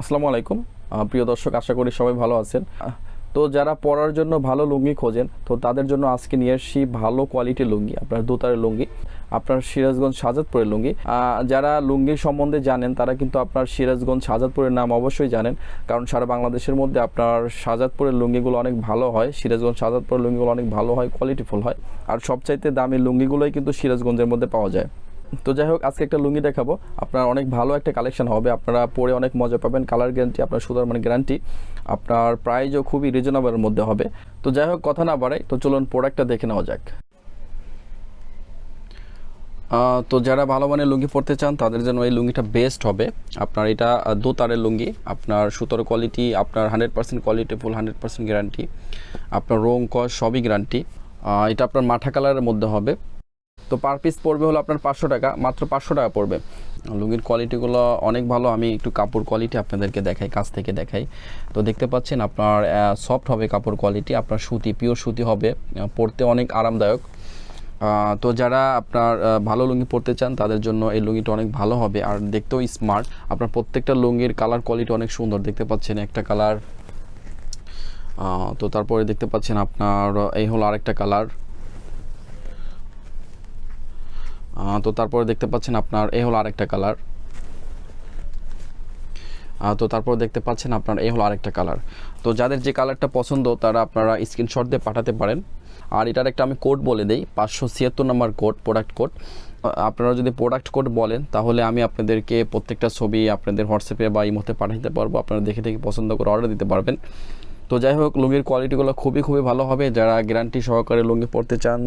আসসালামু আলাইকুম প্রিয় দর্শক, আশা করি সবাই ভালো আছেন। তো যারা পরার জন্য ভালো লুঙ্গি খোঁজেন, তো তাদের জন্য আজকে নিয়ে আসছি ভালো কোয়ালিটির লুঙ্গি, আপনার দোতারের লুঙ্গি, আপনার সিরাজগঞ্জ শাহজাদপুরের লুঙ্গি। যারা লুঙ্গির সম্বন্ধে জানেন তারা কিন্তু আপনার সিরাজগঞ্জ শাহজাদপুরের নাম অবশ্যই জানেন, কারণ সারা বাংলাদেশের মধ্যে আপনার শাহজাদপুরের লুঙ্গিগুলো অনেক ভালো হয়, সিরাজগঞ্জ শাহজাদপুরের লুঙ্গিগুলো অনেক ভালো হয়, কোয়ালিটিফুল হয়। আর সবচাইতে দামি লুঙ্গিগুলোই কিন্তু সিরাজগঞ্জের মধ্যে পাওয়া যায়। তো যাই হোক, আজকে একটা লুঙ্গি দেখাবো, আপনার অনেক ভালো একটা কালেকশন হবে, আপনারা পরে অনেক মজা পাবেন। কালার গ্যারান্টি, আপনার সুতার মানে গ্যারান্টি, আপনার প্রাইসও খুবই রিজনেবলের মধ্যে হবে। তো যাই হোক, কথা না বাড়াই, তো চলুন প্রোডাক্টটা দেখে নেওয়া যাক। তো যারা ভালো মানের লুঙ্গি পরতে চান তাদের জন্য এই লুঙ্গিটা বেস্ট হবে। আপনার এটা দোতারের লুঙ্গি, আপনার সুতোর কোয়ালিটি আপনার 100% কোয়ালিটি, ফুল 100% গ্যারান্টি, আপনার রং কস সবই গ্যারান্টি। এটা আপনার মাঠা কালারের মধ্যে হবে। তো পার পিস পড়বে হলো আপনার 500 টাকা, মাত্র 500 টাকা পড়বে। লুঙ্গির কোয়ালিটিগুলো অনেক ভালো, আমি একটু কাপড় কোয়ালিটি আপনাদেরকে দেখাই, কাছ থেকে দেখাই। তো দেখতে পাচ্ছেন আপনার সফট হবে কাপড় কোয়ালিটি, আপনার সুতি, পিওর সুতি হবে, পরতে অনেক আরামদায়ক। তো যারা আপনার ভালো লুঙ্গি পরতে চান তাদের জন্য এই লুঙ্গিটা অনেক ভালো হবে, আর দেখতেও স্মার্ট। আপনার প্রত্যেকটা লুঙ্গির কালার কোয়ালিটি অনেক সুন্দর, দেখতে পাচ্ছেন একটা কালার। তো তারপরে দেখতে পাচ্ছেন আপনার এই হলো আরেকটা কালার। তো তারপরে দেখতে পাচ্ছেন আপনার এই হলো আরেকটা কালার। তো তারপরে দেখতে পাচ্ছেন আপনার এই হলো আরেকটা কালার। তো যাদের যে কালারটা পছন্দ তারা আপনারা স্ক্রিনশট দিয়ে পাঠাতে পারেন। আর এটার একটা আমি কোড বলে দিই, 576 নম্বর কোড, প্রোডাক্ট কোড। আপনারা যদি প্রোডাক্ট কোড বলেন তাহলে আমি আপনাদেরকে প্রত্যেকটা ছবি আপনাদের হোয়াটসঅ্যাপে বা ইমোতে পাঠিয়ে দিতে পারবো, আপনারা দেখে দেখে পছন্দ করে অর্ডার দিতে পারবেন। তো যাই হোক, লুঙ্গির কোয়ালিটিগুলো খুবই খুবই ভালো হবে। যারা গ্যারান্টি সহকারে লুঙ্গি পরতে চান,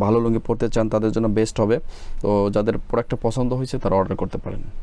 ভালো লুঙ্গি পরতে চান তাদের জন্য বেস্ট হবে। তো যাদের প্রোডাক্টটা পছন্দ হয়েছে তারা অর্ডার করতে পারেন।